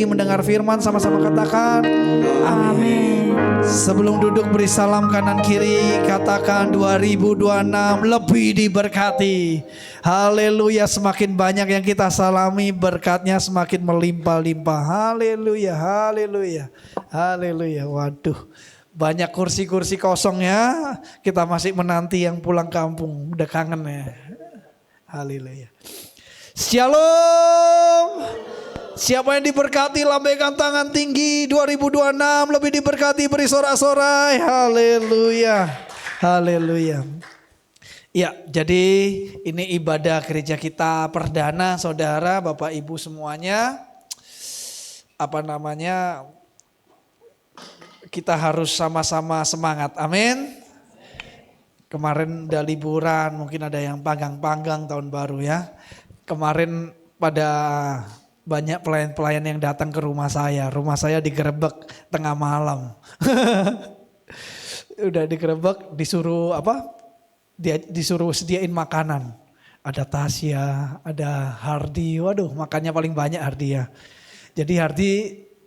Mendengar firman sama-sama katakan amin. Sebelum duduk beri salam kanan kiri, katakan 2026 lebih diberkati. Haleluya, semakin banyak yang kita salami, berkatnya semakin melimpah-limpah. Haleluya, haleluya, haleluya. Waduh, banyak kursi-kursi kosong ya. Kita masih menanti yang pulang kampung, udah kangen ya. Haleluya. Shalom. Siapa yang diberkati lambaikan tangan tinggi. 2026 lebih diberkati, beri sorak-sorai. Haleluya. Haleluya. Ya, jadi ini ibadah gereja kita perdana, saudara, Bapak Ibu semuanya. Kita harus sama-sama semangat. Amin. Kemarin udah liburan, mungkin ada yang panggang-panggang tahun baru ya. Kemarin pada banyak pelayan-pelayan yang datang ke rumah saya. Rumah saya digerebek tengah malam. Udah digerebek, disuruh disuruh sediain makanan. Ada Tasya, ada Hardi. Waduh, makannya paling banyak Hardi ya. Jadi Hardi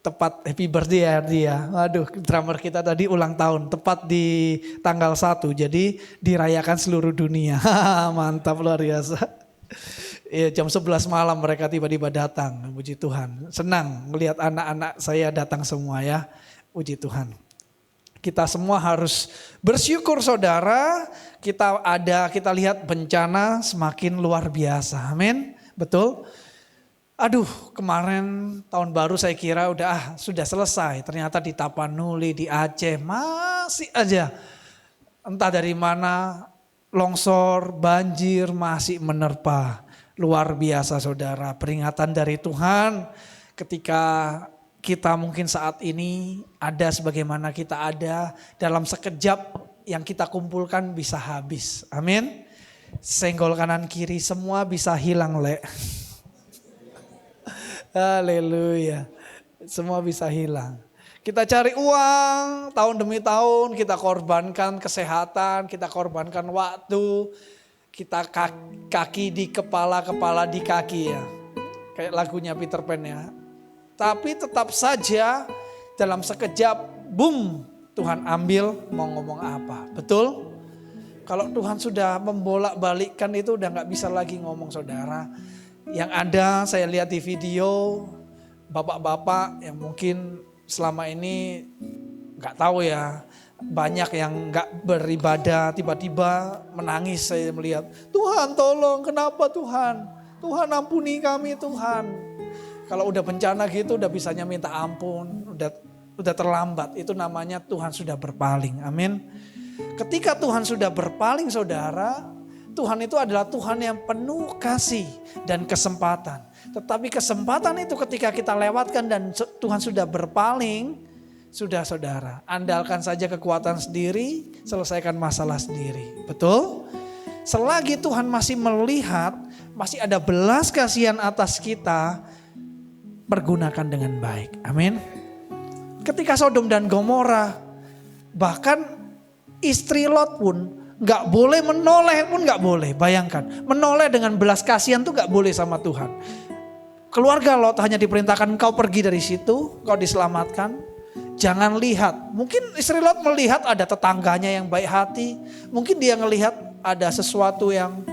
tepat happy birthday ya Hardi ya. Waduh, drummer kita tadi ulang tahun tepat di tanggal 1. Jadi dirayakan seluruh dunia. Mantap, luar biasa. Ya, jam 11 malam mereka tiba-tiba datang, puji Tuhan. Senang melihat anak-anak saya datang semua ya, puji Tuhan. Kita semua harus bersyukur saudara, kita lihat bencana semakin luar biasa, amin, betul. Aduh, kemarin tahun baru saya kira sudah selesai, ternyata di Tapanuli, di Aceh masih aja entah dari mana longsor, banjir masih menerpa. Luar biasa saudara, peringatan dari Tuhan ketika kita mungkin saat ini ada sebagaimana kita ada, dalam sekejap yang kita kumpulkan bisa habis. Amin. Senggol kanan kiri semua bisa hilang, Le. Haleluya. Semua bisa hilang. Kita cari uang tahun demi tahun, kita korbankan kesehatan, kita korbankan waktu. Kita kaki di kepala, kepala di kaki ya. Kayak lagunya Peter Pan ya. Tapi tetap saja dalam sekejap, boom, Tuhan ambil mau ngomong apa. Betul? Kalau Tuhan sudah membolak-balikkan itu udah gak bisa lagi ngomong saudara. Yang ada saya lihat di video, bapak-bapak yang mungkin selama ini gak tahu ya. Banyak yang gak beribadah tiba-tiba menangis saya melihat. Tuhan tolong, kenapa Tuhan? Tuhan ampuni kami Tuhan. Kalau udah bencana gitu udah bisanya minta ampun. Udah terlambat, itu namanya Tuhan sudah berpaling, amin. Ketika Tuhan sudah berpaling saudara, Tuhan itu adalah Tuhan yang penuh kasih dan kesempatan. Tetapi kesempatan itu ketika kita lewatkan dan Tuhan sudah berpaling, sudah saudara, andalkan saja kekuatan sendiri, selesaikan masalah sendiri. Betul? Selagi Tuhan masih melihat, masih ada belas kasihan atas kita, pergunakan dengan baik. Amin. Ketika Sodom dan Gomora, bahkan istri Lot pun gak boleh menoleh pun gak boleh. Bayangkan, menoleh dengan belas kasihan tuh gak boleh sama Tuhan. Keluarga Lot hanya diperintahkan engkau pergi dari situ, engkau diselamatkan. Jangan lihat, mungkin istri Lot melihat ada tetangganya yang baik hati. Mungkin dia ngelihat ada sesuatu yang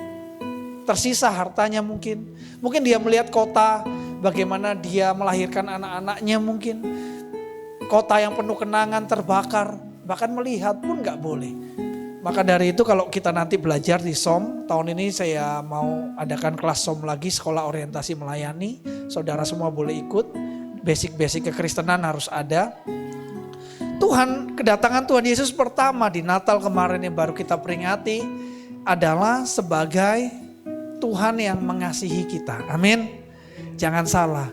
tersisa hartanya mungkin. Mungkin dia melihat kota, bagaimana dia melahirkan anak-anaknya mungkin. Kota yang penuh kenangan terbakar, bahkan melihat pun gak boleh. Maka dari itu kalau kita nanti belajar di SOM, tahun ini saya mau adakan kelas SOM lagi, sekolah orientasi melayani. Saudara semua boleh ikut, basic-basic kekristenan harus ada. Kedatangan Tuhan Yesus pertama di Natal kemarin yang baru kita peringati adalah sebagai Tuhan yang mengasihi kita. Amin. Jangan salah,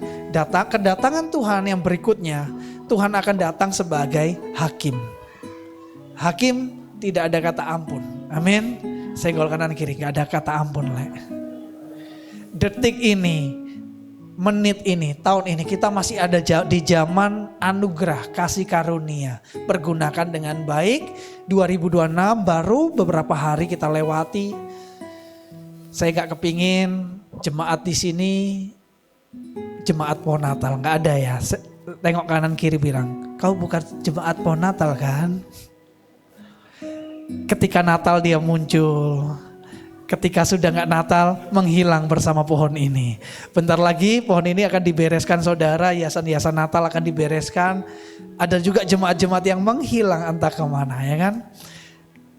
kedatangan Tuhan yang berikutnya, Tuhan akan datang sebagai hakim. Hakim tidak ada kata ampun. Amin. Senggol kanan kiri, gak ada kata ampun. Detik ini, menit ini, tahun ini kita masih ada di zaman anugerah, kasih karunia. Pergunakan dengan baik. 2026 baru beberapa hari kita lewati. Saya gak kepingin jemaat di sini jemaat pohon Natal, nggak ada ya. Tengok kanan kiri bilang, kau bukan jemaat pohon Natal kan? Ketika Natal dia muncul, ketika sudah nggak Natal menghilang bersama pohon ini. Bentar lagi pohon ini akan dibereskan saudara, hiasan-hiasan Natal akan dibereskan. Ada juga jemaat-jemaat yang menghilang entah kemana ya kan.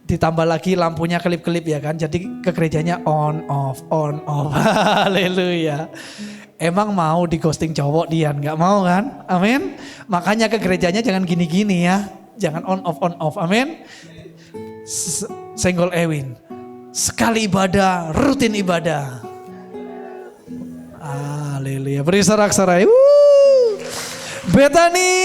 Ditambah lagi lampunya kelip-kelip ya kan. Jadi ke gerejanya on off. Haleluya. Emang mau di ghosting cowok Dian? Gak mau kan? Amin. Makanya ke gerejanya jangan gini-gini ya. Jangan on off. Amin. Senggol Ewin. Sekali ibadah, rutin ibadah. Haleluya. Beri sorak-sorai. Betani.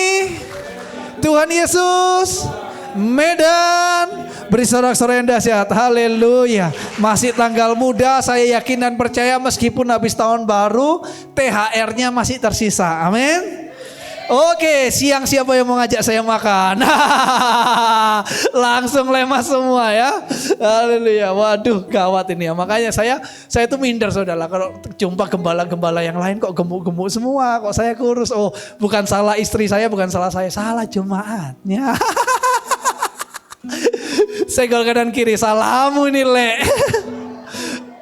Tuhan Yesus. Medan, beri sorak-sorai yang dahsyat. Haleluya. Masih tanggal muda, saya yakin dan percaya meskipun habis tahun baru, THR-nya masih tersisa. Amin. Oke, siang siapa yang mau ngajak saya makan? Langsung lemas semua ya. Haleluya. Waduh, gawat ini ya. Makanya saya tuh minder saudara. Kalau jumpa gembala-gembala yang lain kok gemuk-gemuk semua, kok saya kurus. Oh, bukan salah istri saya, bukan salah saya, salah jemaatnya. Senggol kanan kiri, salahmu ini Le.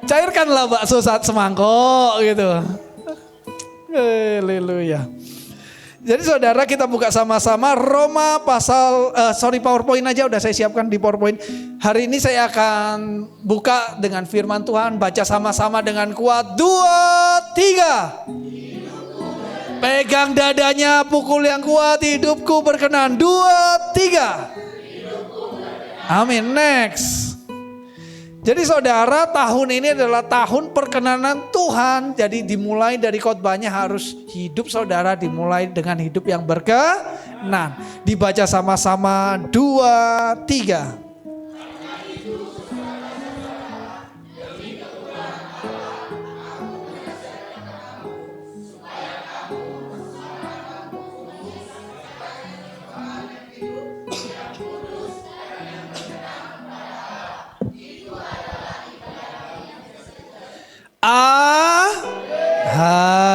Cairkanlah bakso saat semangkok gitu. Haleluya. Jadi saudara kita buka sama-sama Roma pasal, PowerPoint aja udah saya siapkan di PowerPoint. Hari ini saya akan buka dengan firman Tuhan, baca sama-sama dengan kuat. 2, 3. Pegang dadanya, pukul yang kuat, hidupku berkenan. 2, 3. Amin. Next. Jadi saudara, tahun ini adalah tahun perkenanan Tuhan. Jadi dimulai dari khotbahnya harus hidup saudara dimulai dengan hidup yang berkenan. Dibaca sama-sama 2, 3.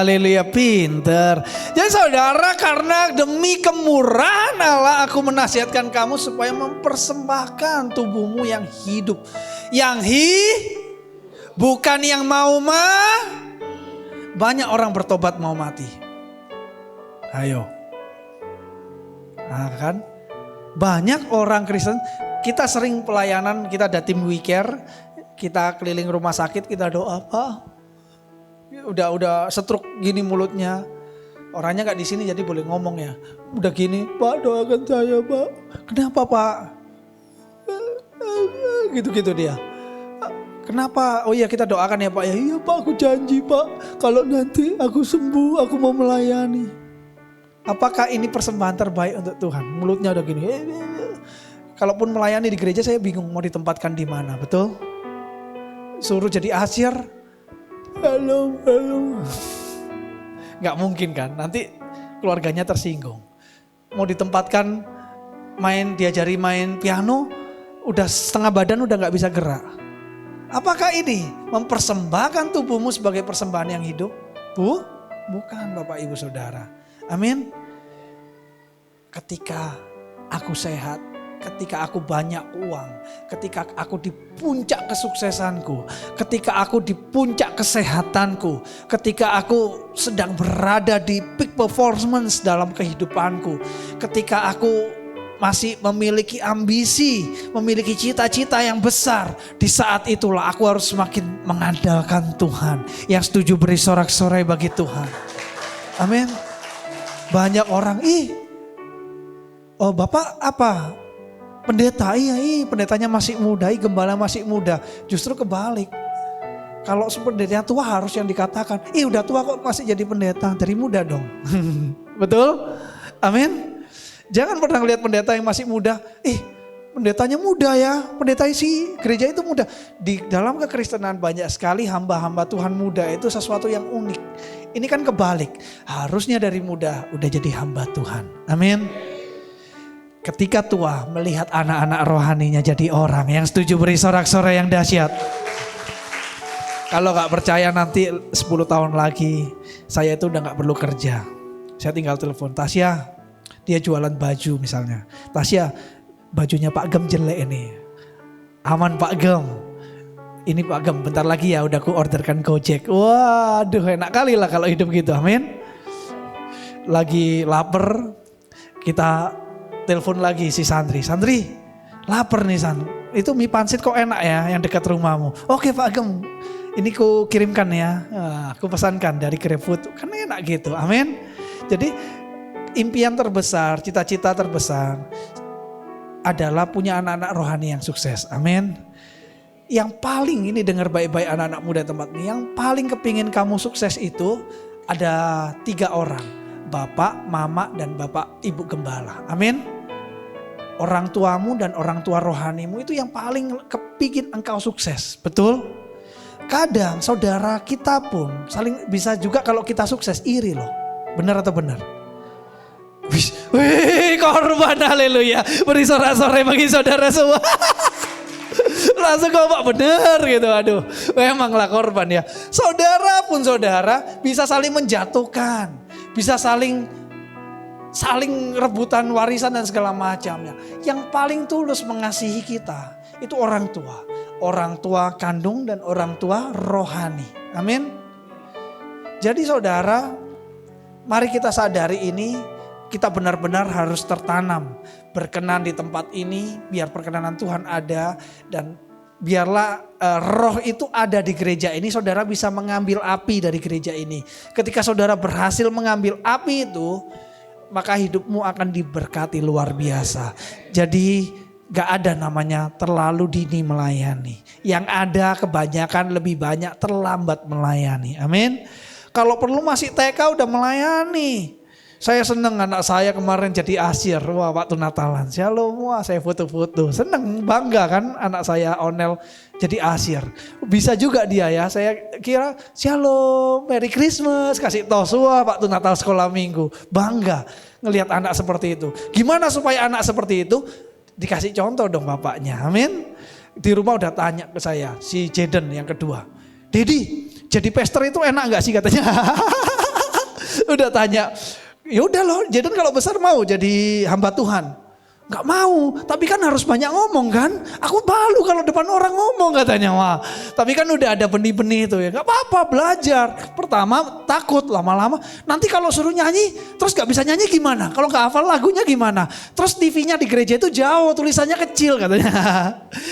Haleluya, pinter. Jadi saudara, karena demi kemurahan Allah aku menasihatkan kamu supaya mempersembahkan tubuhmu yang hidup. Bukan yang mau Banyak orang bertobat mau mati. Ayo. Nah, kan? Banyak orang Kristen, kita sering pelayanan, kita ada tim WeCare, kita keliling rumah sakit, kita doa, Pak. Udah stroke gini mulutnya. Orangnya gak di sini jadi boleh ngomong ya. Udah gini, Pak doakan saya Pak. Kenapa Pak? Gitu-gitu dia. Kenapa? Oh iya kita doakan ya Pak. Ya iya Pak, aku janji Pak. Kalau nanti aku sembuh, aku mau melayani. Apakah ini persembahan terbaik untuk Tuhan? Mulutnya udah gini. Kalaupun melayani di gereja saya bingung mau ditempatkan di mana, betul? Suruh jadi asyir. Halo. Gak mungkin kan, nanti keluarganya tersinggung. Mau ditempatkan diajari main piano, udah setengah badan udah gak bisa gerak. Apakah ini mempersembahkan tubuhmu sebagai persembahan yang hidup? Bukan Bapak Ibu Saudara. Amin. Ketika aku sehat, ketika aku banyak uang, ketika aku di puncak kesuksesanku, ketika aku di puncak kesehatanku, ketika aku sedang berada di peak performance dalam kehidupanku, ketika aku masih memiliki ambisi, memiliki cita-cita yang besar, di saat itulah aku harus semakin mengandalkan Tuhan. Yang setuju beri sorak-sorai bagi Tuhan. Amin. Banyak orang, oh Bapak apa? Pendeta, pendetanya masih muda, gembala masih muda. Justru kebalik. Kalau pendeta tua harus yang dikatakan, udah tua kok masih jadi pendeta, dari muda dong. Betul? Amin. Jangan pernah lihat pendeta yang masih muda, pendetanya muda ya, pendeta isi gereja itu muda. Di dalam kekristenan banyak sekali hamba-hamba Tuhan muda, itu sesuatu yang unik. Ini kan kebalik, harusnya dari muda udah jadi hamba Tuhan. Amin. Ketika tua melihat anak-anak rohaninya jadi orang. Yang setuju beri sorak-sorai yang dahsyat. Kalau nggak percaya nanti 10 tahun lagi saya itu udah nggak perlu kerja. Saya tinggal telepon Tasya, dia jualan baju misalnya. Tasya, bajunya Pak Gem jelek ini. Aman Pak Gem. Ini Pak Gem, bentar lagi ya udah ku orderkan Gojek. Waduh, enak kali lah kalau hidup gitu, amin. Lagi lapar, kita telepon lagi si Sandri. Sandri, lapar nih San. Itu mie pansit kok enak ya yang dekat rumahmu. Oke Pak Gem, ini ku kirimkan ya. Aku pesankan dari GrabFood. Kan enak gitu, amin. Jadi impian terbesar, cita-cita terbesar adalah punya anak-anak rohani yang sukses, amin. Yang paling, ini dengar baik-baik anak-anak muda tempat ini, yang paling kepingin kamu sukses itu ada 3 orang. Bapak, mama, dan bapak ibu gembala. Amin. Orang tuamu dan orang tua rohanimu itu yang paling kepingin engkau sukses. Betul? Kadang saudara kita pun saling bisa juga kalau kita sukses iri loh. Benar atau benar? Wih, korban, haleluya. Beri sorak-sorai bagi saudara semua. Langsung kok bener gitu, aduh memanglah korban ya. Saudara pun saudara bisa saling menjatuhkan, bisa saling rebutan warisan dan segala macamnya. Yang paling tulus mengasihi kita itu orang tua kandung dan orang tua rohani, amin. Jadi saudara, mari kita sadari ini. Kita benar-benar harus tertanam, berkenan di tempat ini, biar perkenanan Tuhan ada, dan biarlah roh itu ada di gereja ini, saudara bisa mengambil api dari gereja ini. Ketika saudara berhasil mengambil api itu, maka hidupmu akan diberkati luar biasa. Jadi gak ada namanya terlalu dini melayani. Yang ada kebanyakan lebih banyak terlambat melayani, amin. Kalau perlu masih TK udah melayani. Saya senang anak saya kemarin jadi asyir, wah waktu Natalan. Shalom, wah saya foto-foto. Senang, bangga kan anak saya Onel jadi asyir. Bisa juga dia ya, saya kira shalom, Merry Christmas, kasih tos, wah waktu Natal sekolah minggu. Bangga ngelihat anak seperti itu. Gimana supaya anak seperti itu? Dikasih contoh dong bapaknya, amin. Di rumah udah tanya ke saya, si Jaden yang kedua. Dedi, jadi pastor itu enak gak sih katanya? Udah tanya. Ya udah loh, Jaden kalau besar mau jadi hamba Tuhan. Gak mau, tapi kan harus banyak ngomong kan. Aku malu kalau depan orang ngomong katanya. Wah, tapi kan udah ada benih-benih itu ya. Gak apa-apa, belajar. Pertama takut, lama-lama. Nanti kalau suruh nyanyi, terus gak bisa nyanyi gimana? Kalau gak hafal lagunya gimana? Terus TV-nya di gereja itu jauh, tulisannya kecil katanya.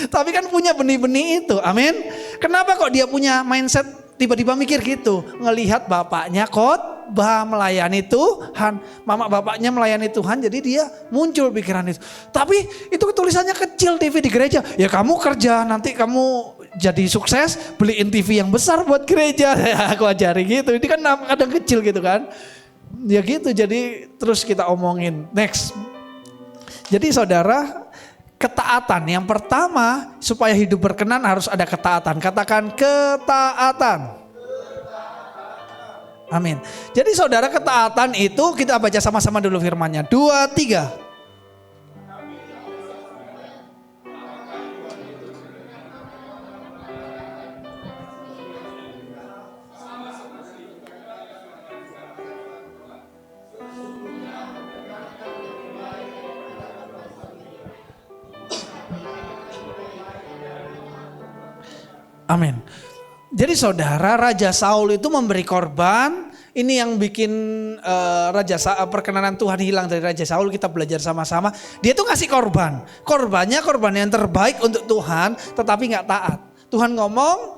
Tapi kan punya benih-benih itu, amin. Kenapa kok dia punya mindset tiba-tiba mikir gitu? Ngelihat bapaknya khotbah melayani Tuhan, mama bapaknya melayani Tuhan, jadi dia muncul pikiran itu. Tapi itu tulisannya kecil TV di gereja. Ya kamu kerja, nanti kamu jadi sukses, beliin TV yang besar buat gereja. Aku ajari gitu. Ini kan kadang kecil gitu kan. Ya gitu, jadi terus kita omongin. Next. Jadi saudara, ketaatan. Yang pertama, supaya hidup berkenan harus ada ketaatan. Katakan ketaatan. Amin. Jadi saudara, ketaatan itu kita baca sama-sama dulu firman-Nya. 2, 3. Amin. Jadi saudara, Raja Saul itu memberi korban. Ini yang bikin perkenanan Tuhan hilang dari Raja Saul. Kita belajar sama-sama. Dia tuh ngasih korban. Korbannya korban yang terbaik untuk Tuhan, tetapi gak taat. Tuhan ngomong,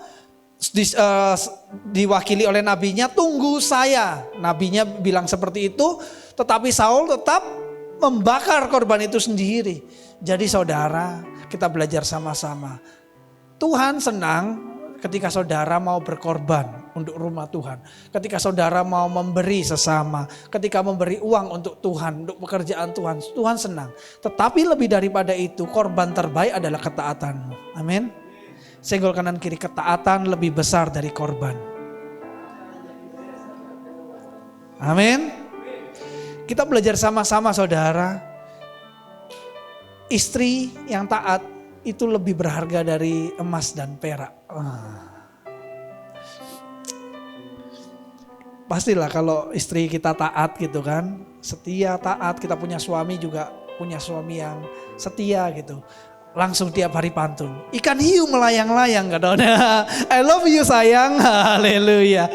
diwakili oleh nabinya, tunggu saya. Nabinya bilang seperti itu, tetapi Saul tetap membakar korban itu sendiri. Jadi saudara, kita belajar sama-sama. Tuhan senang ketika saudara mau berkorban untuk rumah Tuhan. Ketika saudara mau memberi sesama. Ketika memberi uang untuk Tuhan, untuk pekerjaan Tuhan. Tuhan senang. Tetapi lebih daripada itu, korban terbaik adalah ketaatanmu. Amin. Senggol kanan kiri, ketaatan lebih besar dari korban. Amin. Kita belajar sama-sama saudara. Istri yang taat itu lebih berharga dari emas dan perak. Pastilah kalau istri kita taat gitu kan, setia taat, kita punya suami juga punya suami yang setia gitu. Langsung tiap hari pantun. Ikan hiu melayang-layang katanya. I love you sayang. Haleluya.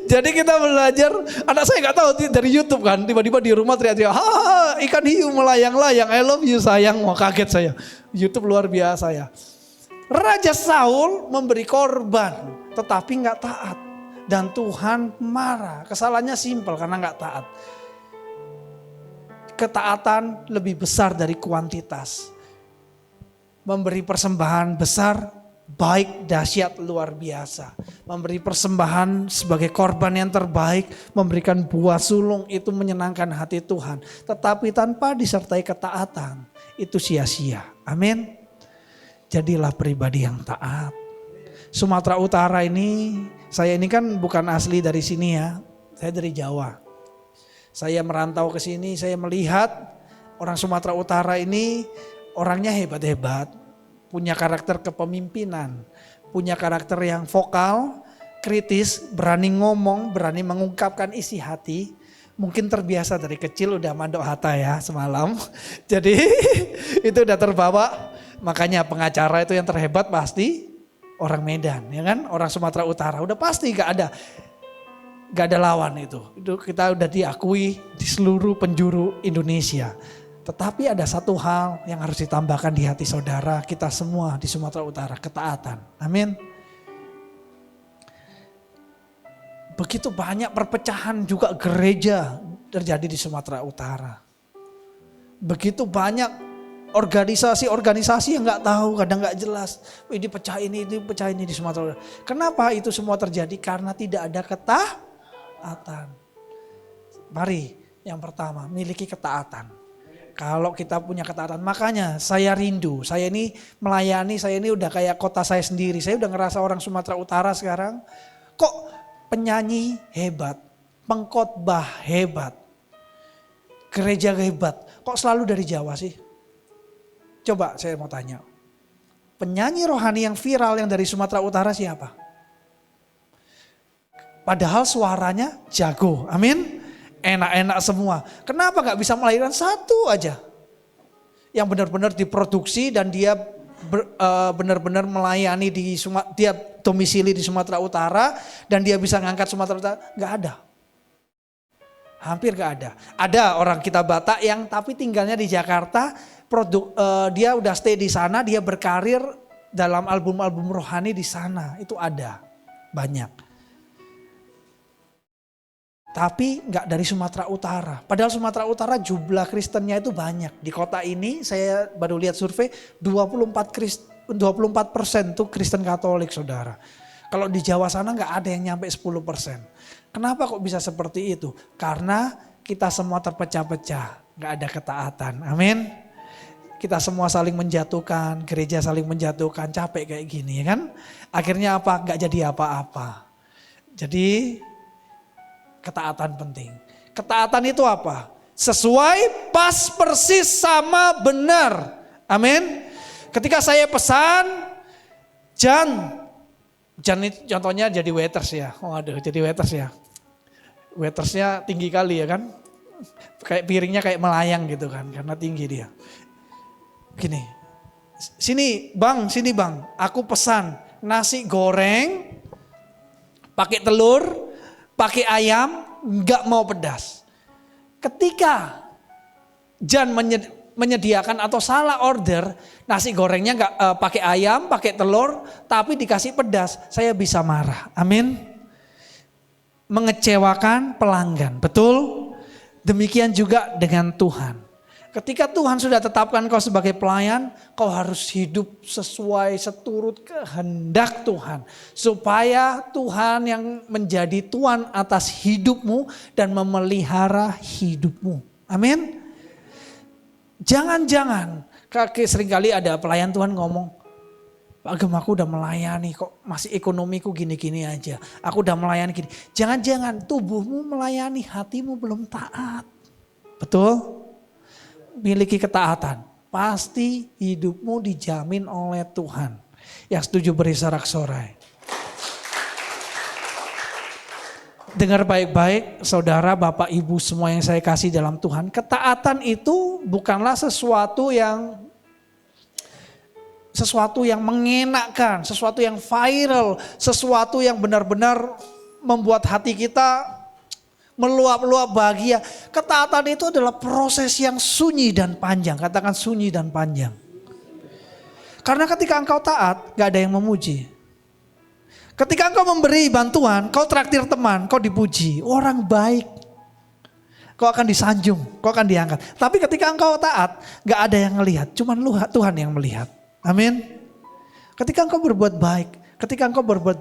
Jadi kita belajar, anak saya nggak tahu dari YouTube kan, tiba-tiba di rumah teriak-teriak, ikan hiu melayang-layang. I love you sayang. Wah, kaget saya. YouTube luar biasa ya. Raja Saul memberi korban, tetapi nggak taat. Dan Tuhan marah. Kesalahannya simpel karena nggak taat. Ketaatan lebih besar dari kuantitas. Memberi persembahan besar, baik, dahsyat, luar biasa. Memberi persembahan sebagai korban yang terbaik, memberikan buah sulung, itu menyenangkan hati Tuhan. Tetapi tanpa disertai ketaatan, itu sia-sia. Amin. Jadilah pribadi yang taat. Sumatera Utara ini, saya ini kan bukan asli dari sini ya, saya dari Jawa. Saya merantau ke sini, saya melihat orang Sumatera Utara ini orangnya hebat-hebat, punya karakter kepemimpinan, punya karakter yang vokal, kritis, berani ngomong, berani mengungkapkan isi hati. Mungkin terbiasa dari kecil udah mandok hata ya semalam. Jadi itu udah terbawa, makanya pengacara itu yang terhebat pasti orang Medan, ya kan? Orang Sumatera Utara, udah pasti gak ada lawan itu. Itu kita udah diakui di seluruh penjuru Indonesia. Tetapi ada satu hal yang harus ditambahkan di hati saudara kita semua di Sumatera Utara, ketaatan. Amin. Begitu banyak perpecahan juga gereja terjadi di Sumatera Utara. Begitu banyak organisasi-organisasi yang nggak tahu, kadang nggak jelas. Ini pecah ini di Sumatera Utara. Kenapa itu semua terjadi? Karena tidak ada ketaatan. Mari yang pertama, miliki ketaatan. Kalau kita punya ketaatan, makanya saya rindu, saya ini melayani, saya ini udah kayak kota saya sendiri. Saya udah ngerasa orang Sumatera Utara sekarang, kok penyanyi hebat, pengkhotbah hebat, gereja hebat, kok selalu dari Jawa sih? Coba saya mau tanya, penyanyi rohani yang viral yang dari Sumatera Utara siapa? Padahal suaranya jago, amin. Enak-enak semua. Kenapa gak bisa melahirkan satu aja? Yang benar-benar diproduksi dan dia benar-benar melayani dia domisili di Sumatera Utara dan dia bisa ngangkat Sumatera Utara. Gak ada. Hampir gak ada. Ada orang kita Batak yang tapi tinggalnya di Jakarta, dia udah stay di sana, dia berkarir dalam album-album rohani di sana. Itu ada, banyak. Tapi enggak dari Sumatera Utara. Padahal Sumatera Utara jumlah Kristennya itu banyak. Di kota ini saya baru lihat survei 24% tuh Kristen Katolik saudara. Kalau di Jawa sana enggak ada yang nyampe 10%. Kenapa kok bisa seperti itu? Karena kita semua terpecah-pecah. Enggak ada ketaatan. Amin. Kita semua saling menjatuhkan, gereja saling menjatuhkan, capek kayak gini ya kan. Akhirnya apa? Enggak jadi apa-apa. Jadi ketaatan penting. Ketaatan itu apa? Sesuai, pas, persis, sama, benar. Amin. Ketika saya pesan, Jan itu contohnya jadi waiters ya. Waduh, jadi waiters ya. Waitersnya tinggi kali ya kan. Kayak piringnya kayak melayang gitu kan, karena tinggi dia. Gini, sini bang, aku pesan nasi goreng, pakai telur, pakai ayam, nggak mau pedas. Ketika Jan menyediakan atau salah order, nasi gorengnya nggak pakai ayam, pakai telur, tapi dikasih pedas, saya bisa marah. Amin. Mengecewakan pelanggan, betul? Demikian juga dengan Tuhan. Ketika Tuhan sudah tetapkan kau sebagai pelayan, kau harus hidup sesuai seturut kehendak Tuhan. Supaya Tuhan yang menjadi Tuhan atas hidupmu dan memelihara hidupmu. Amin. Jangan-jangan, seringkali ada pelayan Tuhan ngomong, Pak Gem, aku udah melayani kok masih ekonomiku gini-gini aja. Aku udah melayani gini. Jangan-jangan tubuhmu melayani, hatimu belum taat. Betul? Miliki ketaatan, pasti hidupmu dijamin oleh Tuhan. Yang setuju beri sorak-sorai. Dengar baik-baik saudara, bapak, ibu semua yang saya kasih dalam Tuhan. Ketaatan itu bukanlah sesuatu yang mengenakan, sesuatu yang viral, sesuatu yang benar-benar membuat hati kita meluap-luap bahagia. Ketaatan itu adalah proses yang sunyi dan panjang. Katakan sunyi dan panjang. Karena ketika engkau taat, gak ada yang memuji. Ketika engkau memberi bantuan, kau traktir teman, kau dipuji. Orang baik. Kau akan disanjung, kau akan diangkat. Tapi ketika engkau taat, gak ada yang melihat. Cuman Tuhan yang melihat. Amin. Ketika engkau berbuat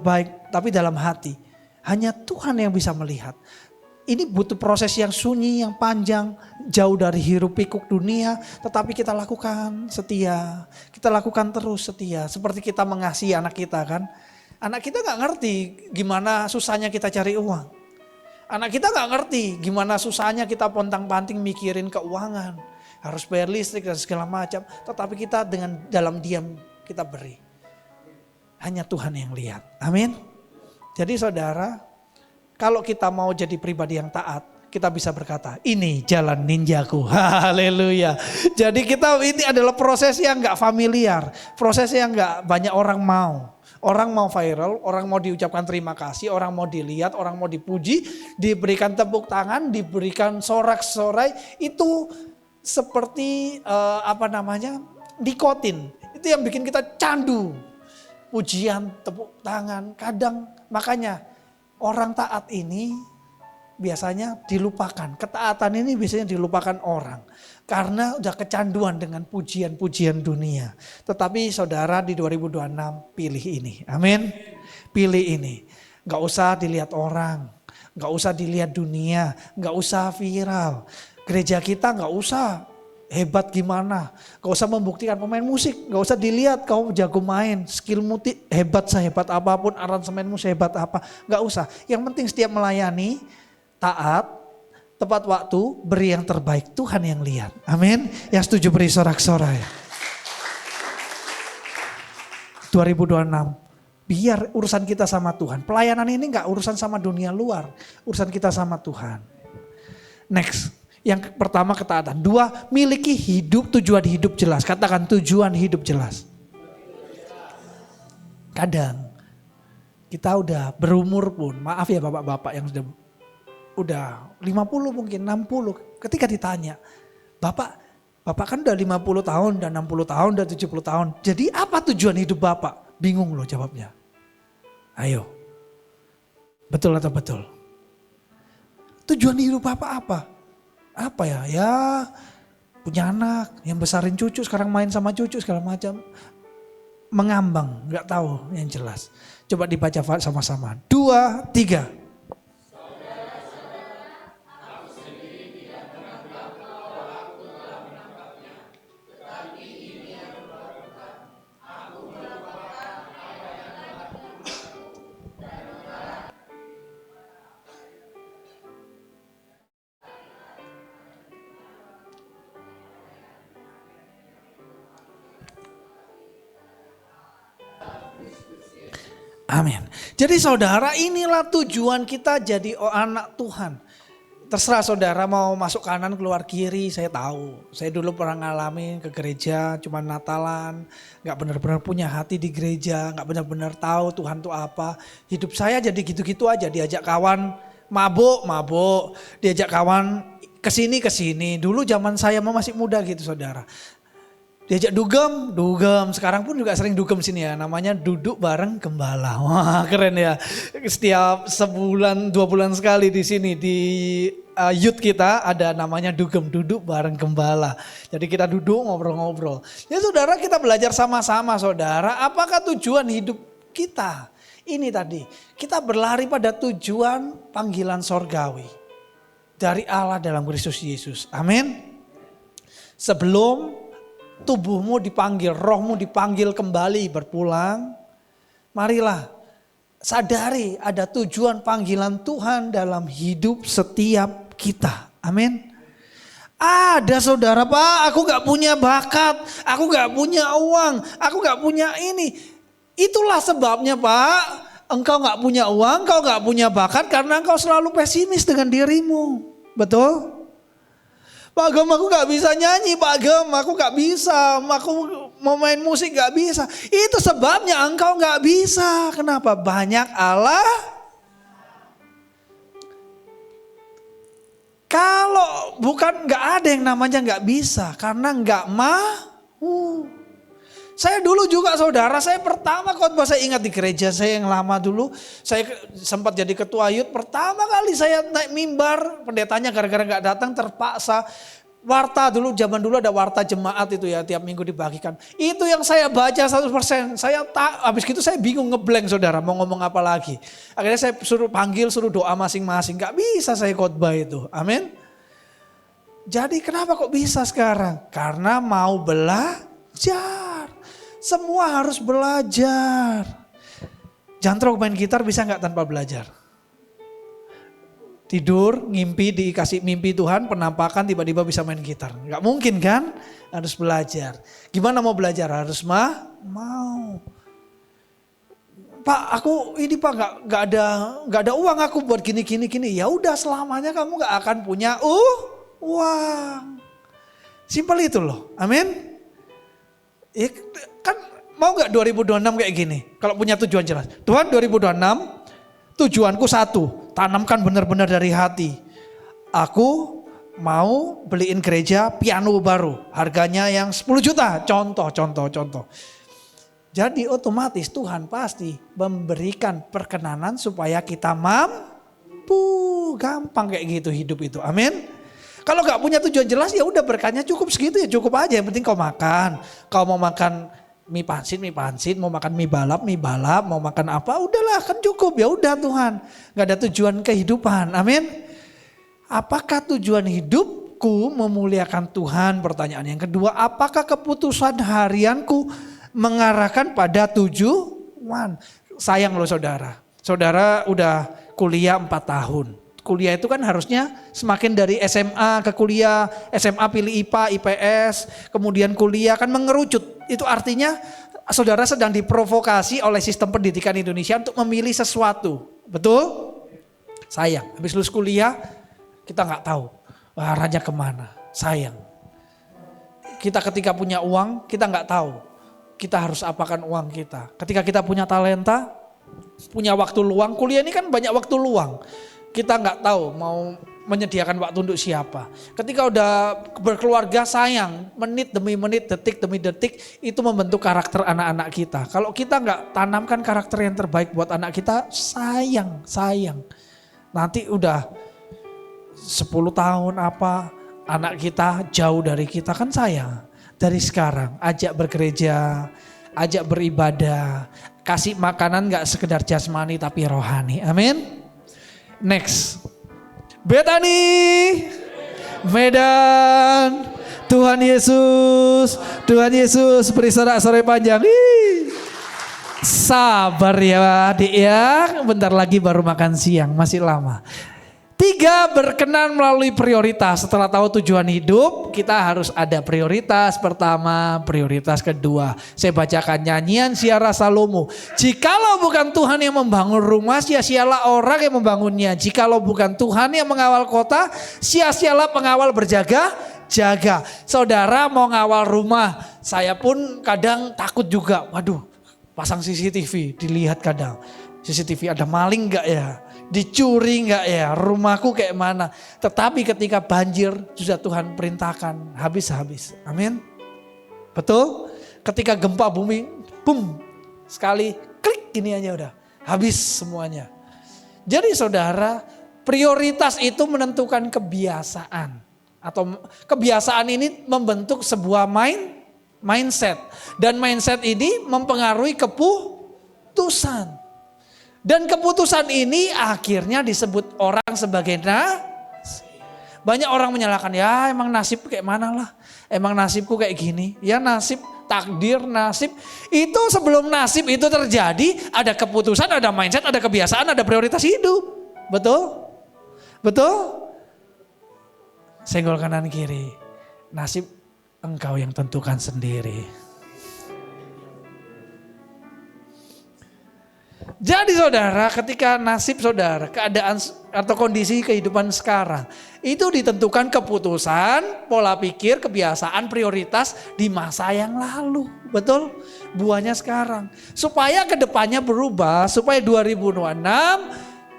baik, tapi dalam hati, hanya Tuhan yang bisa melihat. Ini butuh proses yang sunyi, yang panjang, jauh dari hiruk pikuk dunia. Tetapi kita lakukan setia, kita lakukan terus setia. Seperti kita mengasihi anak kita kan. Anak kita gak ngerti gimana susahnya kita cari uang. Anak kita gak ngerti gimana susahnya kita pontang-panting mikirin keuangan. Harus bayar listrik dan segala macam. Tetapi kita dengan dalam diam kita beri. Hanya Tuhan yang lihat. Amin. Jadi saudara, kalau kita mau jadi pribadi yang taat, kita bisa berkata, ini jalan ninjaku. Haleluya. Jadi ini adalah proses yang gak familiar. Proses yang gak banyak orang mau. Orang mau viral, orang mau diucapkan terima kasih, orang mau dilihat, orang mau dipuji, diberikan tepuk tangan, diberikan sorak-sorai. Itu seperti nikotin. Itu yang bikin kita candu. Pujian, tepuk tangan, kadang makanya orang taat ini biasanya dilupakan. Ketaatan ini biasanya dilupakan orang. Karena udah kecanduan dengan pujian-pujian dunia. Tetapi saudara di 2026 pilih ini. Amin. Pilih ini. Gak usah dilihat orang. Gak usah dilihat dunia. Gak usah viral. Gereja kita gak usah hebat gimana. Gak usah membuktikan pemain musik. Gak usah dilihat kamu jago main. Skillmu hebat sehebat apapun. Aransemenmu sehebat apa. Gak usah. Yang penting setiap melayani, taat, tepat waktu, beri yang terbaik. Tuhan yang lihat. Amin. Yang setuju beri sorak-sorai. 2026. Biar urusan kita sama Tuhan. Pelayanan ini gak urusan sama dunia luar. Urusan kita sama Tuhan. Next. Yang pertama ketaatan. 2, miliki tujuan hidup jelas. Katakan tujuan hidup jelas. Kadang kita udah berumur pun. Maaf ya bapak-bapak yang udah 50 mungkin 60, ketika ditanya, Bapak kan udah 50 tahun, udah 60 tahun, udah 70 tahun. Jadi apa tujuan hidup Bapak? Bingung loh jawabnya. Ayo. Betul atau betul? Tujuan hidup Bapak apa? Apa ya? Ya punya anak, yang besarin cucu, sekarang main sama cucu segala macam. Mengambang, gak tahu yang jelas. Coba dibaca sama-sama. 2, 3. Amin. Jadi saudara, inilah tujuan kita jadi anak Tuhan. Terserah saudara mau masuk kanan keluar kiri, saya tahu. Saya dulu pernah ngalamin ke gereja cuma Natalan, gak benar-benar punya hati di gereja, gak benar-benar tahu Tuhan itu apa. Hidup saya jadi gitu-gitu aja, diajak kawan mabuk, diajak kawan kesini. Dulu zaman saya masih muda gitu saudara. Diajak dugem, sekarang pun juga sering dugem sini ya, namanya duduk bareng gembala. Wah keren ya, setiap sebulan 2 bulan sekali di sini di youth kita ada namanya dugem, duduk bareng gembala. Jadi kita duduk ngobrol-ngobrol. Ya saudara, kita belajar sama-sama saudara, apakah tujuan hidup kita? Ini tadi, kita berlari pada tujuan panggilan sorgawi dari Allah dalam Kristus Yesus. Amin. Sebelum tubuhmu dipanggil, rohmu dipanggil kembali berpulang. Marilah sadari ada tujuan panggilan Tuhan dalam hidup setiap kita. Amin. Ada saudara, Pak, aku gak punya bakat, aku gak punya uang, aku gak punya ini. Itulah sebabnya Pak, Engkau nggak punya uang, engkau nggak punya bakat karena engkau selalu pesimis dengan dirimu. Betul? Pak Gem, aku gak bisa nyanyi, Pak Gem, aku gak bisa, aku mau main musik gak bisa. Itu sebabnya engkau gak bisa. Kenapa? Banyak Allah. Kalau bukan gak ada yang namanya gak bisa, karena gak mau. Saya dulu juga saudara, saya pertama khotbah saya ingat di gereja saya yang lama dulu. Saya sempat jadi ketua youth, pertama kali saya naik mimbar, pendetanya gara-gara gak datang terpaksa. Warta dulu, zaman dulu ada warta jemaat itu ya, tiap minggu dibagikan. Itu yang saya baca 100%. Habis gitu saya bingung ngeblank saudara, mau ngomong apa lagi. Akhirnya saya suruh doa masing-masing. Gak bisa saya khotbah itu, amin. Jadi kenapa kok bisa sekarang? Karena mau belajar. Semua harus belajar. Jantrok main gitar bisa gak tanpa belajar? Tidur, ngimpi, dikasih mimpi Tuhan, penampakan tiba-tiba bisa main gitar. Gak mungkin kan? Harus belajar. Gimana mau belajar? Harus mau. Pak, aku ini Pak gak ada uang aku buat gini. Ya udah, selamanya kamu gak akan punya uang. Simpel itu loh. Amin. Ya, kan mau gak 2026 kayak gini? Kalau punya tujuan jelas. Tuhan 2026 tujuanku satu, tanamkan benar-benar dari hati. Aku mau beliin gereja piano baru, harganya yang 10 juta. Contoh. Jadi otomatis Tuhan pasti memberikan perkenanan supaya kita mampu. Gampang kayak gitu hidup itu. Amin. Kalau gak punya tujuan jelas ya udah berkahnya cukup segitu ya cukup aja. Yang penting kau makan. Kau mau makan mie pansit, mau makan mie balap, mau makan apa, udahlah kan cukup. Ya udah Tuhan, gak ada tujuan kehidupan, amin. Apakah tujuan hidupku memuliakan Tuhan? Pertanyaan yang kedua, apakah keputusan harianku mengarahkan pada tujuan? Sayang loh saudara, saudara udah kuliah 4 tahun. Kuliah itu kan harusnya semakin dari SMA ke kuliah, SMA pilih IPA, IPS, kemudian kuliah kan mengerucut. Itu artinya saudara sedang diprovokasi oleh sistem pendidikan Indonesia untuk memilih sesuatu. Betul? Sayang, habis lulus kuliah kita gak tahu arahnya kemana. Sayang. Kita ketika punya uang kita gak tahu kita harus apakan uang kita. Ketika kita punya talenta, punya waktu luang, kuliah ini kan banyak waktu luang. Kita nggak tahu mau menyediakan waktu untuk siapa. Ketika udah berkeluarga sayang, menit demi menit, detik demi detik itu membentuk karakter anak-anak kita. Kalau kita nggak tanamkan karakter yang terbaik buat anak kita, sayang. Nanti udah 10 tahun anak kita jauh dari kita kan sayang. Dari sekarang ajak bergereja, ajak beribadah, kasih makanan nggak sekedar jasmani tapi rohani. Amin. Next, Betani, Medan, Tuhan Yesus beri sorak-sorai panjang. Sabar ya adik ya, bentar lagi baru makan siang, masih lama. 3, berkenan melalui prioritas. Setelah tahu tujuan hidup, kita harus ada prioritas pertama, prioritas kedua. Saya bacakan nyanyian Siara Salomo. Jikalau bukan Tuhan yang membangun rumah, sia-sialah orang yang membangunnya. Jikalau bukan Tuhan yang mengawal kota, sia-sialah pengawal berjaga-jaga. Saudara mau ngawal rumah, saya pun kadang takut juga. Waduh, pasang CCTV, dilihat kadang. CCTV ada maling gak ya? Dicuri gak ya? Rumahku kayak mana? Tetapi ketika banjir sudah Tuhan perintahkan habis. Amin. Betul? Ketika gempa bumi, boom, sekali klik gini aja udah habis semuanya. Jadi saudara, prioritas itu menentukan kebiasaan. Atau kebiasaan ini membentuk sebuah mindset. Dan mindset ini mempengaruhi keputusan. Dan keputusan ini akhirnya disebut orang sebagai banyak orang menyalahkan, ya emang nasib kayak mana lah. Emang nasibku kayak gini. Ya nasib, takdir, nasib. Itu sebelum nasib itu terjadi ada keputusan, ada mindset, ada kebiasaan, ada prioritas hidup. Betul? Betul? Senggol kanan kiri. Nasib engkau yang tentukan sendiri. Jadi saudara, ketika nasib saudara, keadaan atau kondisi kehidupan sekarang, itu ditentukan keputusan, pola pikir, kebiasaan, prioritas di masa yang lalu. Betul? Buahnya sekarang. Supaya kedepannya berubah, supaya 2026,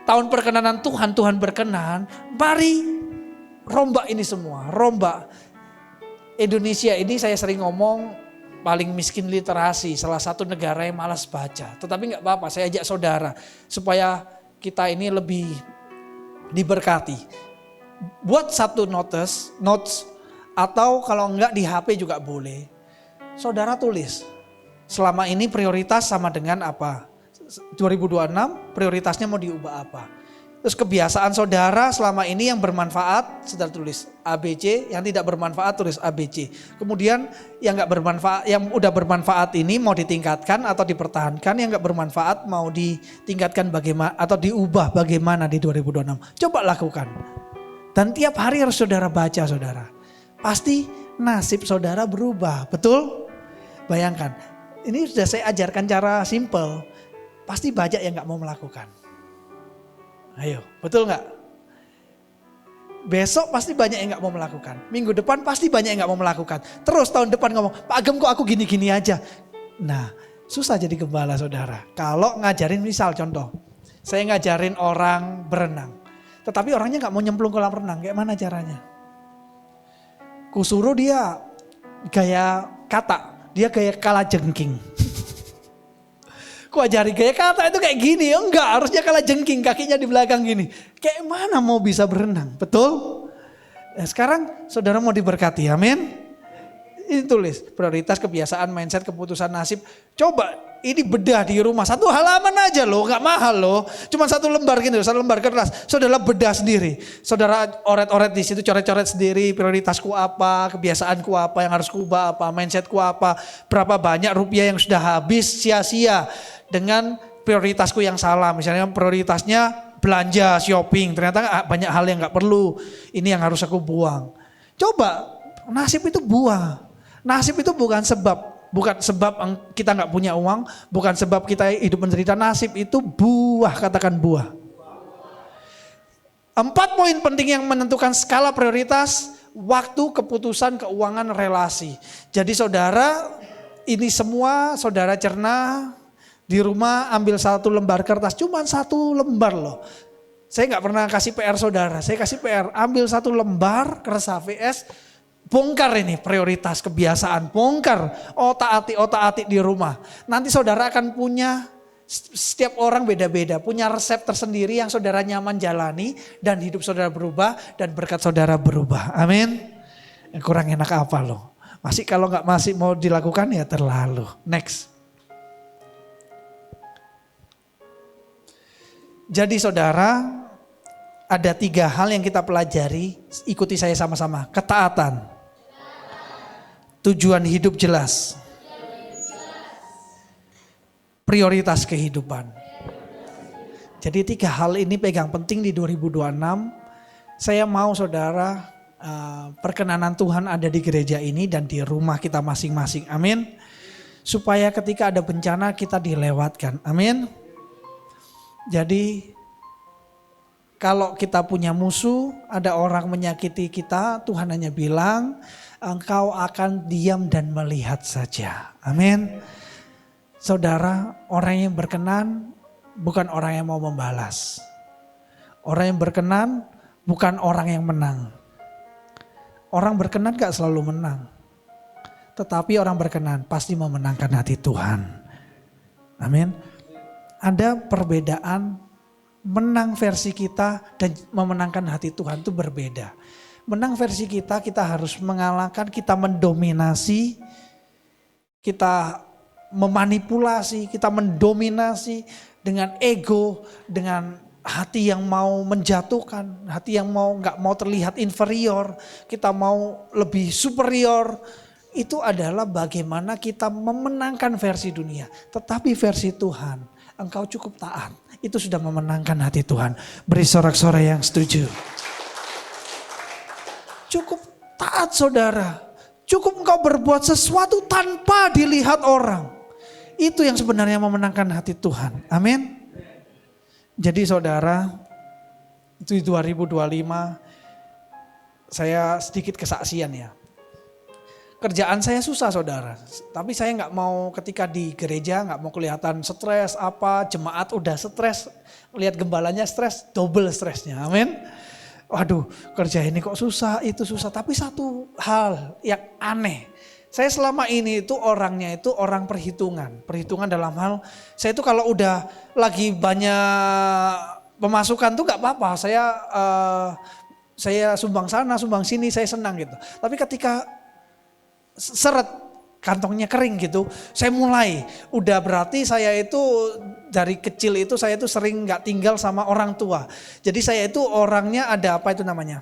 tahun perkenanan Tuhan, Tuhan berkenan, mari rombak ini semua, rombak. Indonesia ini saya sering ngomong, paling miskin literasi, salah satu negara yang malas baca. Tetapi gak apa-apa, saya ajak saudara supaya kita ini lebih diberkati. Buat satu notes atau kalau enggak di HP juga boleh. Saudara tulis, selama ini prioritas sama dengan apa? 2026 prioritasnya mau diubah apa? Terus kebiasaan saudara selama ini yang bermanfaat, saudara tulis ABC, yang tidak bermanfaat tulis ABC. Kemudian yang enggak bermanfaat, yang udah bermanfaat ini mau ditingkatkan atau dipertahankan, yang enggak bermanfaat mau ditingkatkan bagaimana atau diubah bagaimana di 2026. Coba lakukan. Dan tiap hari harus saudara baca saudara. Pasti nasib saudara berubah, betul? Bayangkan, ini sudah saya ajarkan cara simple. Pasti banyak yang enggak mau melakukan. Ayo, betul nggak? Besok pasti banyak yang nggak mau melakukan. Minggu depan pasti banyak yang nggak mau melakukan. Terus tahun depan ngomong, Pak Agem kok aku gini-gini aja. Nah, susah jadi gembala saudara. Kalau ngajarin misal contoh, saya ngajarin orang berenang. Tetapi orangnya nggak mau nyemplung kolam renang, kayak mana caranya? Kusuruh dia gaya kata, dia gaya kalajengking. Ku ajari gaya kata itu kayak gini, enggak harusnya kalah jengking kakinya di belakang gini. Kayak mana mau bisa berenang, betul? Nah, sekarang saudara mau diberkati, amin. Ini tulis, prioritas, kebiasaan, mindset, keputusan, nasib. Coba ini bedah di rumah, satu halaman aja loh, gak mahal loh. Cuma satu lembar gitu, satu lembar kertas. Saudara bedah sendiri, saudara oret-oret di situ, coret-coret sendiri. Prioritasku apa, kebiasaanku apa, yang harus kuubah apa, mindsetku apa. Berapa banyak rupiah yang sudah habis sia-sia dengan prioritasku yang salah. Misalnya prioritasnya belanja, shopping. Ternyata banyak hal yang gak perlu. Ini yang harus aku buang. Coba, nasib itu buah. Nasib itu bukan sebab kita gak punya uang. Bukan sebab kita hidup menderita. Nasib itu buah, katakan buah. 4 poin penting yang menentukan skala prioritas. Waktu, keputusan, keuangan, relasi. Jadi saudara, ini semua saudara cerna. Di rumah ambil satu lembar kertas, cuma satu lembar loh. Saya gak pernah kasih PR saudara, saya kasih PR. Ambil satu lembar kertas HVS, bongkar ini prioritas, kebiasaan. Bongkar, otak-atik di rumah. Nanti saudara akan punya, setiap orang beda-beda. Punya resep tersendiri yang saudara nyaman jalani. Dan hidup saudara berubah dan berkat saudara berubah. Amin. Kurang enak apa loh. Kalau masih mau dilakukan ya terlalu. Next. Jadi saudara, ada 3 hal yang kita pelajari, ikuti saya sama-sama. Ketaatan, tujuan hidup jelas, prioritas kehidupan. Jadi 3 hal ini pegang penting di 2026. Saya mau saudara, perkenanan Tuhan ada di gereja ini dan di rumah kita masing-masing. Amin. Supaya ketika ada bencana kita dilewatkan. Amin. Jadi kalau kita punya musuh, ada orang menyakiti kita, Tuhan hanya bilang, engkau akan diam dan melihat saja. Amin. Saudara, orang yang berkenan bukan orang yang mau membalas. Orang yang berkenan bukan orang yang menang. Orang berkenan gak selalu menang. Tetapi orang berkenan pasti memenangkan hati Tuhan. Amin. Ada perbedaan, menang versi kita dan memenangkan hati Tuhan itu berbeda. Menang versi kita harus mengalahkan, kita mendominasi, kita memanipulasi, kita mendominasi dengan ego, dengan hati yang mau menjatuhkan, hati yang nggak mau terlihat inferior, kita mau lebih superior. Itu adalah bagaimana kita memenangkan versi dunia. Tetapi versi Tuhan, engkau cukup taat. Itu sudah memenangkan hati Tuhan. Beri sorak-sorai yang setuju. Cukup taat saudara. Cukup engkau berbuat sesuatu tanpa dilihat orang. Itu yang sebenarnya memenangkan hati Tuhan. Amin. Jadi saudara, itu 2025 saya sedikit kesaksian ya. Kerjaan saya susah saudara, tapi saya nggak mau ketika di gereja nggak mau kelihatan stres apa, jemaat udah stres, lihat gembalanya stres, double stresnya, amin. Waduh kerja ini kok susah, itu susah, tapi satu hal yang aneh. Saya selama ini itu orangnya itu orang perhitungan dalam hal, saya itu kalau udah lagi banyak pemasukan tuh nggak apa-apa, saya sumbang sana, sumbang sini, saya senang gitu. Tapi ketika seret kantongnya kering gitu, saya mulai udah berarti saya itu dari kecil itu saya itu sering nggak tinggal sama orang tua. Jadi saya itu orangnya ada apa itu namanya,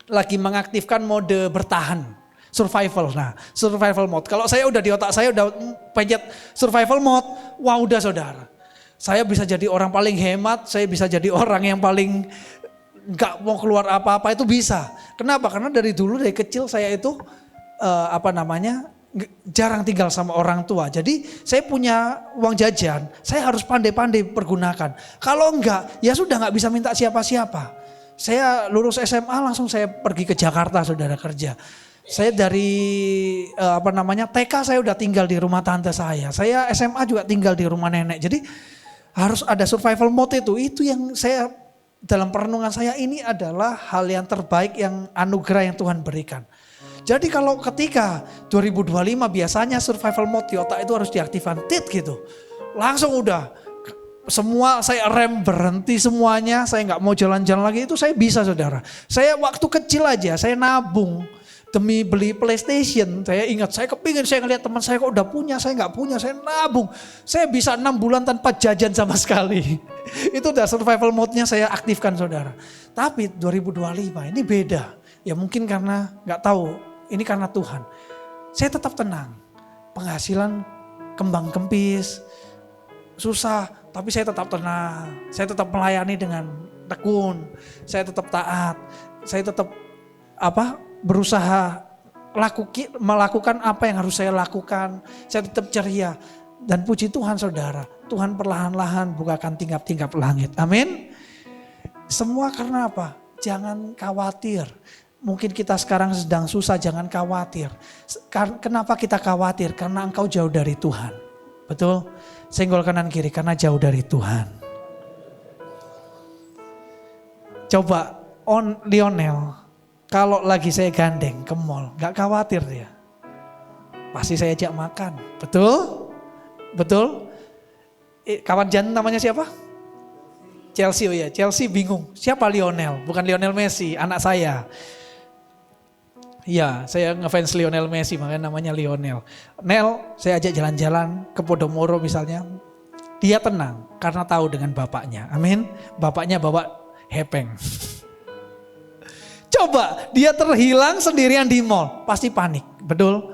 lagi mengaktifkan mode bertahan, survival. Nah survival mode. Kalau saya udah di otak saya udah pencet survival mode, wah udah saudara. Saya bisa jadi orang paling hemat, saya bisa jadi orang yang paling nggak mau keluar apa-apa itu bisa. Kenapa? Karena dari dulu dari kecil saya itu jarang tinggal sama orang tua. Jadi saya punya uang jajan, saya harus pandai-pandai pergunakan. Kalau enggak, ya sudah nggak bisa minta siapa-siapa. Saya lulus SMA langsung saya pergi ke Jakarta saudara kerja. Saya dari TK saya udah tinggal di rumah tante saya. Saya SMA juga tinggal di rumah nenek. Jadi harus ada survival mode itu. Itu yang saya dalam perenungan saya ini adalah hal yang terbaik yang anugerah yang Tuhan berikan. Jadi kalau ketika 2025 biasanya survival mode di otak itu harus diaktifkan gitu. Langsung udah semua saya rem berhenti semuanya, saya nggak mau jalan-jalan lagi itu saya bisa saudara. Saya waktu kecil aja saya nabung demi beli PlayStation. Saya ingat saya kepingin saya ngeliat teman saya kok udah punya, saya nggak punya, saya nabung. Saya bisa 6 bulan tanpa jajan sama sekali. Itu udah survival mode-nya saya aktifkan saudara. Tapi 2025 ini beda. Ya mungkin karena nggak tahu. Ini karena Tuhan. Saya tetap tenang. Penghasilan kembang kempis. Susah. Tapi saya tetap tenang. Saya tetap melayani dengan tekun. Saya tetap taat. Saya tetap berusaha melakukan apa yang harus saya lakukan. Saya tetap ceria. Dan puji Tuhan saudara. Tuhan perlahan-lahan bukakan tingkap-tingkap langit. Amin. Semua karena apa? Jangan khawatir. Mungkin kita sekarang sedang susah, jangan khawatir. Kenapa kita khawatir? Karena engkau jauh dari Tuhan. Betul? Senggol kanan kiri karena jauh dari Tuhan. Coba Lionel, kalau lagi saya gandeng ke mall, gak khawatir dia. Pasti saya ajak makan. Betul? Betul? Kawan Jan namanya siapa? Chelsea, oh ya, Chelsea bingung. Siapa Lionel? Bukan Lionel Messi, anak saya. Iya, saya ngefans Lionel Messi, makanya namanya Lionel. Nel, saya ajak jalan-jalan ke Podomoro misalnya. Dia tenang karena tahu dengan bapaknya. Amin. Bapaknya bawa hepeng. Coba dia terhilang sendirian di mall, pasti panik. Betul?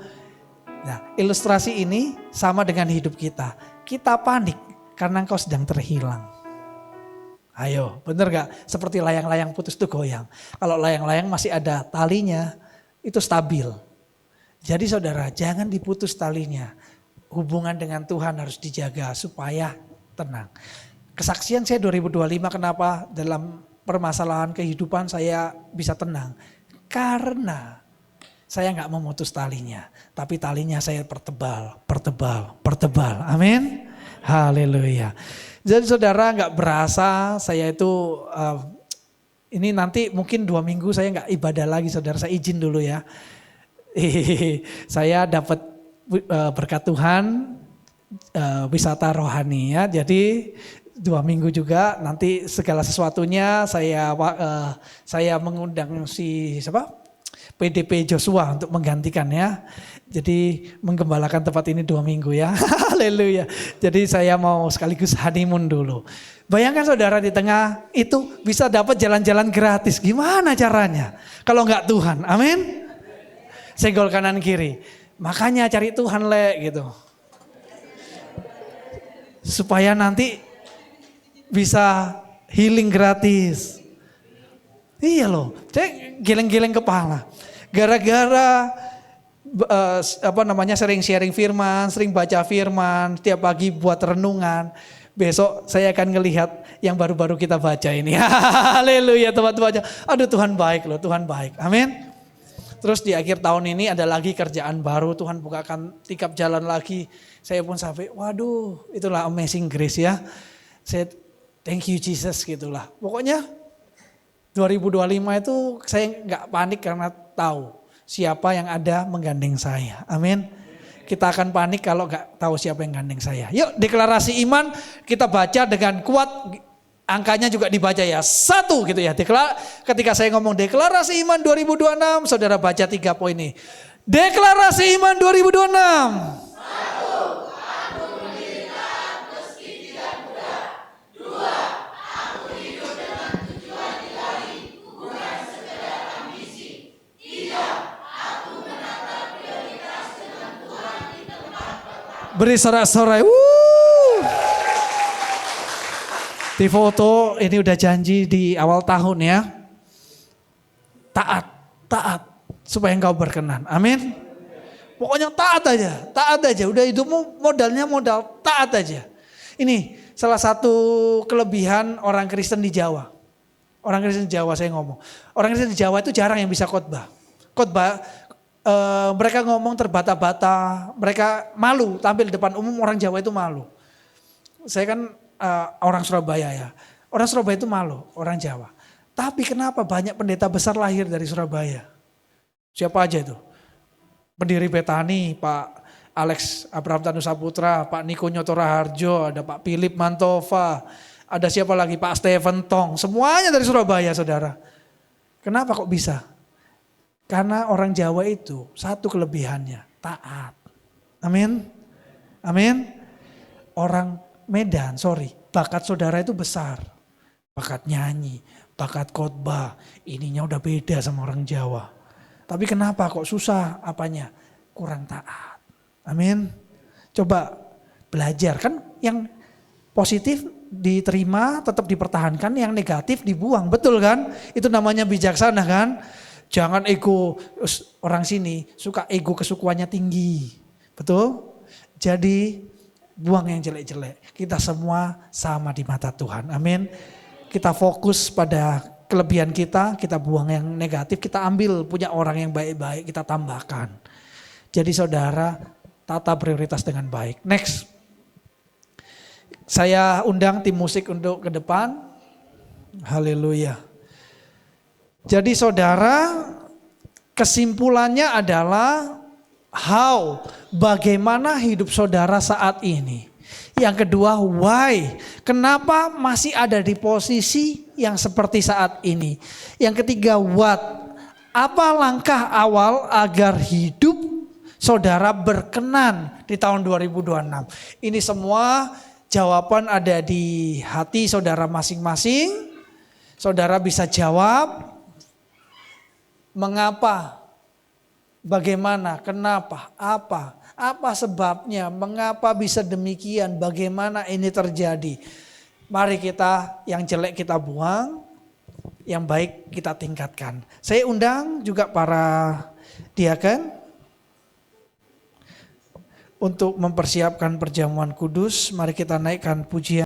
Nah, ilustrasi ini sama dengan hidup kita. Kita panik karena engkau sedang terhilang. Ayo, bener gak? Seperti layang-layang putus itu goyang. Kalau layang-layang masih ada talinya, itu stabil. Jadi saudara, jangan diputus talinya. Hubungan dengan Tuhan harus dijaga supaya tenang. Kesaksian saya 2025 kenapa dalam permasalahan kehidupan saya bisa tenang. Karena saya gak memutus talinya. Tapi talinya saya pertebal. Amin. Haleluya. Jadi saudara gak berasa saya itu ini nanti mungkin 2 minggu saya gak ibadah lagi saudara, saya izin dulu ya. Saya dapat berkat Tuhan wisata rohani ya. Jadi 2 minggu juga nanti segala sesuatunya saya mengundang PDP Joshua untuk menggantikan ya. Jadi menggembalakan tempat ini 2 minggu ya. Haleluya. Jadi saya mau sekaligus honeymoon dulu. Bayangkan saudara di tengah itu bisa dapat jalan-jalan gratis. Gimana caranya? Kalau enggak Tuhan. Amin. Senggol kanan kiri. Makanya cari Tuhan gitu. Supaya nanti bisa healing gratis. Iya loh. Saya geleng-geleng kepala. Gara-gara sering sharing firman, sering baca firman, setiap pagi buat renungan. Besok saya akan ngelihat yang baru-baru kita baca ini. Haleluya teman-teman. Aduh Tuhan baik loh, Tuhan baik. Amin. Terus di akhir tahun ini ada lagi kerjaan baru, Tuhan bukakan tikap jalan lagi. Saya pun sampai, waduh itulah amazing grace ya. Saya thank you Jesus gitulah. Pokoknya 2025 itu saya nggak panik karena tahu siapa yang ada menggandeng saya. Amin. Kita akan panik kalau nggak tahu siapa yang gandeng saya. Yuk deklarasi iman kita baca dengan kuat. Angkanya juga dibaca ya. 1 gitu ya. Ketika saya ngomong deklarasi iman 2026. Saudara baca 3 poin ini. Deklarasi iman 2026. 1. Aku mendirikan meski tidak mudah. 2. Aku hidup dengan tujuan ilahi, bukan sekedar ambisi. 3. Aku menatap prioritas dengan Tuhan di tempat pertama. Beri sorak-sorai. Di foto ini udah janji di awal tahun ya. Taat supaya engkau berkenan. Amin. Pokoknya taat aja. Udah hidupmu modalnya modal taat aja. Ini salah satu kelebihan orang Kristen di Jawa. Orang Kristen di Jawa saya ngomong. Orang Kristen di Jawa itu jarang yang bisa khotbah. Mereka ngomong terbata-bata. Mereka malu tampil di depan umum, orang Jawa itu malu. Saya kan orang Surabaya ya. Orang Surabaya itu malu, orang Jawa. Tapi kenapa banyak pendeta besar lahir dari Surabaya? Siapa aja itu? Pendiri Betani, Pak Alex Abraham Tanu Saputra, Pak Niko Nyotora Harjo, ada Pak Philip Mantova, ada siapa lagi? Pak Stephen Tong. Semuanya dari Surabaya, saudara. Kenapa kok bisa? Karena orang Jawa itu satu kelebihannya, taat. Amin. Amin. Orang Medan, bakat saudara itu besar. Bakat nyanyi, bakat khotbah, ininya udah beda sama orang Jawa. Tapi kenapa kok susah apanya? Kurang taat. Amin. Coba belajar, kan yang positif diterima, tetap dipertahankan, yang negatif dibuang, betul kan? Itu namanya bijaksana kan? Jangan ego, orang sini suka ego kesukuannya tinggi. Betul? Jadi buang yang jelek-jelek. Kita semua sama di mata Tuhan. Amin. Kita fokus pada kelebihan kita buang yang negatif, kita ambil punya orang yang baik-baik, kita tambahkan. Jadi saudara, tata prioritas dengan baik. Next. Saya undang tim musik untuk ke depan. Haleluya. Jadi saudara, kesimpulannya adalah bagaimana hidup saudara saat ini. Yang kedua, why? Kenapa masih ada di posisi yang seperti saat ini? Yang ketiga, what? Apa langkah awal agar hidup saudara berkenan di tahun 2026? Ini semua jawaban ada di hati saudara masing-masing. Saudara bisa jawab mengapa, bagaimana, kenapa, apa sebabnya, mengapa bisa demikian, bagaimana ini terjadi. Mari kita yang jelek kita buang, yang baik kita tingkatkan. Saya undang juga para diaken untuk mempersiapkan perjamuan kudus. Mari kita naikkan pujian.